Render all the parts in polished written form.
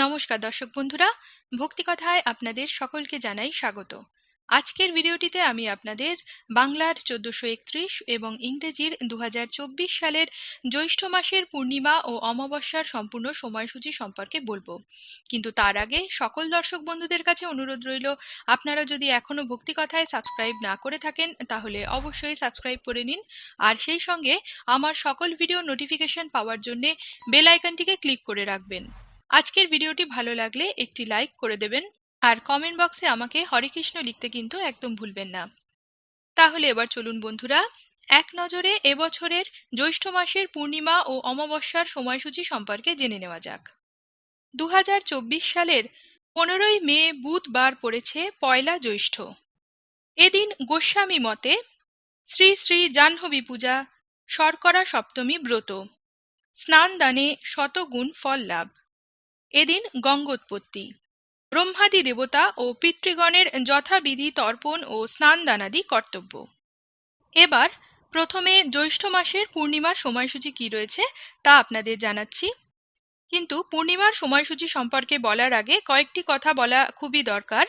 নমস্কার দর্শক বন্ধুরা, ভক্তিকথায় আপনাদের সকলকে জানাই স্বাগত। আজকের ভিডিওটিতে আমি আপনাদের বাংলার 1431 এবং ইংরেজির 2024 সালের জ্যৈষ্ঠ মাসের পূর্ণিমা ও অমাবস্যার সম্পূর্ণ সময়সূচি সম্পর্কে বলবো। কিন্তু তার আগে সকল দর্শক বন্ধুদের কাছে অনুরোধ রইল, আপনারা যদি এখনো ভক্তিকথায় সাবস্ক্রাইব না করে থাকেন তাহলে অবশ্যই সাবস্ক্রাইব করে নিন, আর সেই সঙ্গে আমার সকল ভিডিও নোটিফিকেশন পাওয়ার জন্য বেল আইকনটিকে ক্লিক করে রাখবেন। আজকের ভিডিওটি ভালো লাগলে একটি লাইক করে দেবেন, আর কমেন্ট বক্সে আমাকে হরে কৃষ্ণ লিখতে কিন্তু একদম ভুলবেন না। তাহলে এবার চলুন বন্ধুরা, এক নজরে এবছরের জ্যৈষ্ঠ মাসের পূর্ণিমা ও অমাবস্যার সময়সূচি সম্পর্কে জেনে নেওয়া যাক। 2024 সালের 15ই মে বুধবার পড়েছে পয়লা জ্যৈষ্ঠ। এদিন গোস্বামী মতে শ্রী শ্রী জাহ্নবী পূজা, শর্করা সপ্তমী ব্রত, স্নান দানে শতগুণ ফল লাভ। এদিন গঙ্গোৎপত্তি, ব্রহ্মাদি দেবতা ও পিতৃগণের যথাবিধি তর্পণ ও স্নানদানাদি কর্তব্য। এবার প্রথমে জ্যৈষ্ঠ মাসের পূর্ণিমার সময়সূচি কি রয়েছে তা আপনাদের জানাচ্ছি। কিন্তু পূর্ণিমার সময়সূচি সম্পর্কে বলার আগে কয়েকটি কথা বলা খুবই দরকার।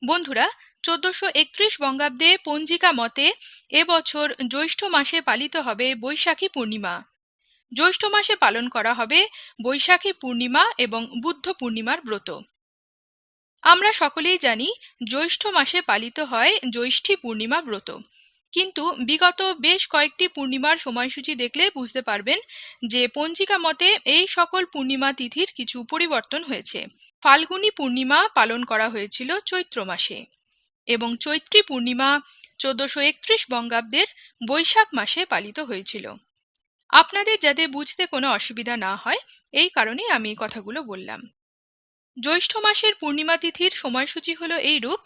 বন্ধুরা, 1431 বঙ্গাব্দে পঞ্জিকা মতে এবছর জ্যৈষ্ঠ মাসে পালিত হবে বৈশাখী পূর্ণিমা। জ্যৈষ্ঠ মাসে পালন করা হবে বৈশাখী পূর্ণিমা এবং বুদ্ধ পূর্ণিমার ব্রত। আমরা সকলেই জানি জ্যৈষ্ঠ মাসে পালিত হয় জ্যৈষ্ঠী পূর্ণিমা ব্রত, কিন্তু বিগত বেশ কয়েকটি পূর্ণিমার সময়সূচি দেখলে বুঝতে পারবেন যে পঞ্জিকা মতে এই সকল পূর্ণিমা তিথির কিছু পরিবর্তন হয়েছে। ফাল্গুনী পূর্ণিমা পালন করা হয়েছিল চৈত্র মাসে এবং চৈত্রী পূর্ণিমা 1431 বঙ্গাব্দের বৈশাখ মাসে পালিত হয়েছিল। আপনাদের যাতে বুঝতে কোনো অসুবিধা না হয় এই কারণেই আমি এই কথাগুলো বললাম। জ্যৈষ্ঠ মাসের পূর্ণিমা তিথির সময়সূচি হলো এইরূপ: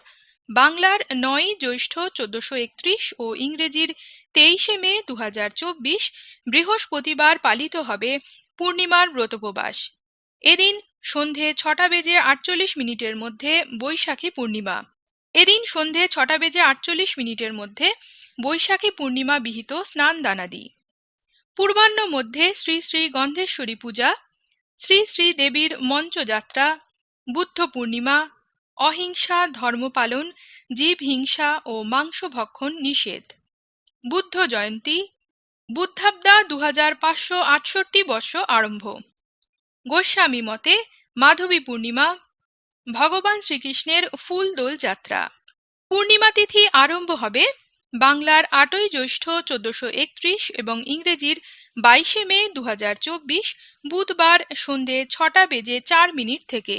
বাংলার 9ই জ্যৈষ্ঠ 1431 ও ইংরেজির 23শে মে 2024 বৃহস্পতিবার পালিত হবে পূর্ণিমার ব্রতোপবাস। এদিন সন্ধে 6টা বেজে 48 মিনিটের মধ্যে বৈশাখী পূর্ণিমা। এদিন সন্ধে 6টা বেজে 48 মিনিটের মধ্যে বৈশাখী পূর্ণিমা বিহিত স্নান দানাদি। পূর্বাহ্ন মধ্যে শ্রী শ্রী গন্ধেশ্বরী পূজা, শ্রী শ্রী দেবীর মঞ্চযাত্রা, বুদ্ধ পূর্ণিমা, অহিংসা ধর্ম পালন, জীব হিংসা ও মাংস ভক্ষণ নিষেধ। বুদ্ধ জয়ন্তী, বুদ্ধাব্দা 2568 বর্ষ আরম্ভ। গোস্বামী মতে মাধবী পূর্ণিমা, ভগবান শ্রীকৃষ্ণের ফুল দোল যাত্রা। পূর্ণিমা তিথি আরম্ভ হবে বাংলার 8ই জ্যৈষ্ঠ 1431 এবং ইংরেজির 22শে মে 2024 বুধবার সন্ধে 6টা বেজে 4 মিনিট থেকে,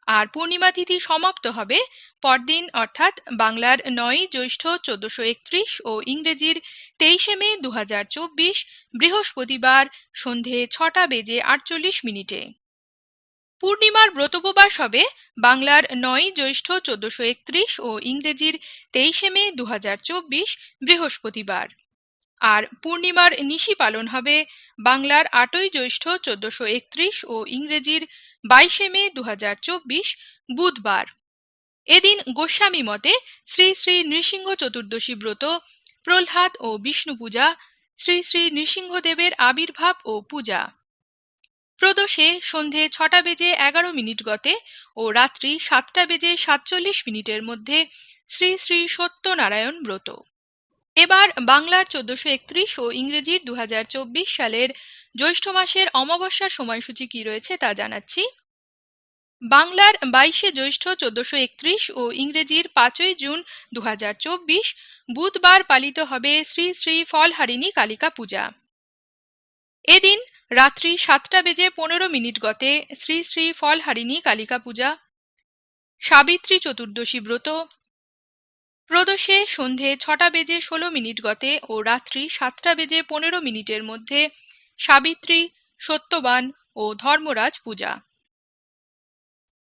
আর পূর্ণিমা তিথি সমাপ্ত হবে পরদিন অর্থাৎ বাংলার 9ই জ্যৈষ্ঠ 1431 ও ইংরেজির 23শে মে 2024 বৃহস্পতিবার সন্ধে 6টা বেজে 48 মিনিটে। পূর্ণিমার ব্রতোপবাস হবে বাংলার 9ই জ্যৈষ্ঠ 1431 ও ইংরেজির 23শে মে 2024 বৃহস্পতিবার, আর পূর্ণিমার নিশি পালন হবে বাংলার 8ই জ্যৈষ্ঠ 1431 ও ইংরেজির 22শে মে 2024 বুধবার। এদিন গোস্বামী মতে শ্রী শ্রী নৃসিংহ চতুর্দশী ব্রত, প্রহ্লাদ ও বিষ্ণু পূজা, শ্রী শ্রী নৃসিংহদেবের আবির্ভাব ও পূজা। প্রদোষে সন্ধে 6টা বেজে 11 মিনিট গতে ও রাত্রি 7টা বেজে 47 মিনিটের মধ্যে শ্রী শ্রী সত্যনারায়ণ ব্রত। এবার বাংলার 1431 ও ইংরেজির 2024 সালের জ্যৈষ্ঠ মাসের অমাবস্যার সময়সূচি কি রয়েছে তা জানাচ্ছি। বাংলার 22শে জ্যৈষ্ঠ 1431 ও ইংরেজির 5ই জুন 2024 বুধবার পালিত হবে শ্রী শ্রী ফলহারিণী কালিকা পূজা। এদিন রাত্রি 7টা বেজে 15 মিনিট গতে শ্রী শ্রী ফলহারিণী কালিকা পূজা। সাবিত্রী চতুর্দশী ব্রত। প্রদোষে সন্ধে 6টা বেজে 16 মিনিট গতে ও রাত্রি 7টা বেজে 15 মিনিটের মধ্যে সাবিত্রী, সত্যবান ও ধর্মরাজ পূজা।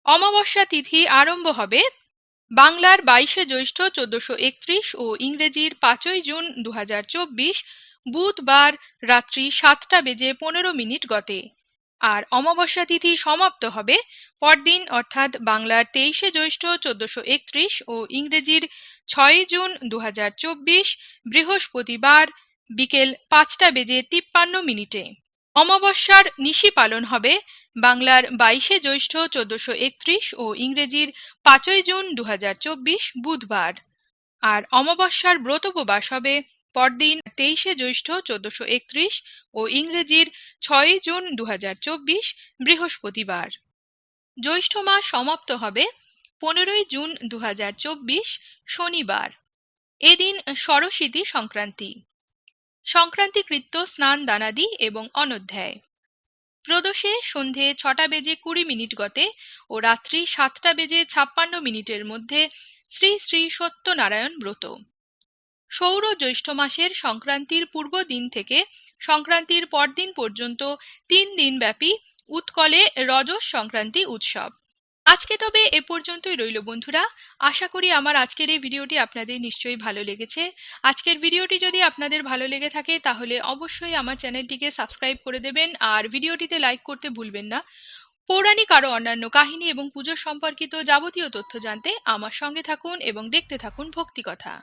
অমাবস্যা তিথি আরম্ভ হবে বাংলার 22শে জ্যৈষ্ঠ 1431 ও ইংরেজির 5ই জুন 2024 বুধবার রাত্রি 7টা বেজে 15 মিনিট গতে, আর অমাবস্যা তিথি সমাপ্ত হবে পরদিন অর্থাৎ বাংলার 23শে জ্যৈষ্ঠ 1431 ও ইংরেজির 6ই জুন 2024 বৃহস্পতিবার বিকেল 5টা বেজে 53 মিনিটে। অমাবস্যার নিশি পালন হবে বাংলার 22শে জ্যৈষ্ঠ 1431 ও ইংরেজির 5ই জুন 2024 বুধবার। আর অমাবস্যার ব্রত উপবাস হবে পরদিন 23শে জ্যৈষ্ঠ 1431 ও ইংরেজির 6ই জুন 2024 বৃহস্পতিবার। জ্যৈষ্ঠ মাস সমাপ্ত হবে 15ই জুন 2024 শনিবার। এদিন ষড়শীতি সংক্রান্তি। সংক্রান্তিকৃত্য স্নান দানাদি এবং অনধ্যায়। প্রদোষে সন্ধে 6টা বেজে 20 মিনিট গতে ও রাত্রি 7টা বেজে 56 মিনিটের মধ্যে শ্রী শ্রী সত্যনারায়ণ ব্রত। সৌর জ্যৈষ্ঠ মাসের সংক্রান্তির পূর্ব দিন থেকে সংক্রান্তির পরদিন পর্যন্ত 3 দিন ব্যাপী উৎকলে রজস সংক্রান্তি উৎসব। আজকে তবে এ পর্যন্তই রইল বন্ধুরা। আশা করি আমার আজকের এই ভিডিওটি আপনাদের নিশ্চয়ই ভালো লেগেছে। আজকের ভিডিওটি যদি আপনাদের ভালো লেগে থাকে তাহলে অবশ্যই আমার চ্যানেলটিকে সাবস্ক্রাইব করে দেবেন আর ভিডিওটিতে লাইক করতে ভুলবেন না। পৌরাণিক আরও অন্যান্য কাহিনী এবং পুজো সম্পর্কিত যাবতীয় তথ্য জানতে আমার সঙ্গে থাকুন এবং দেখতে থাকুন ভক্তিকথা।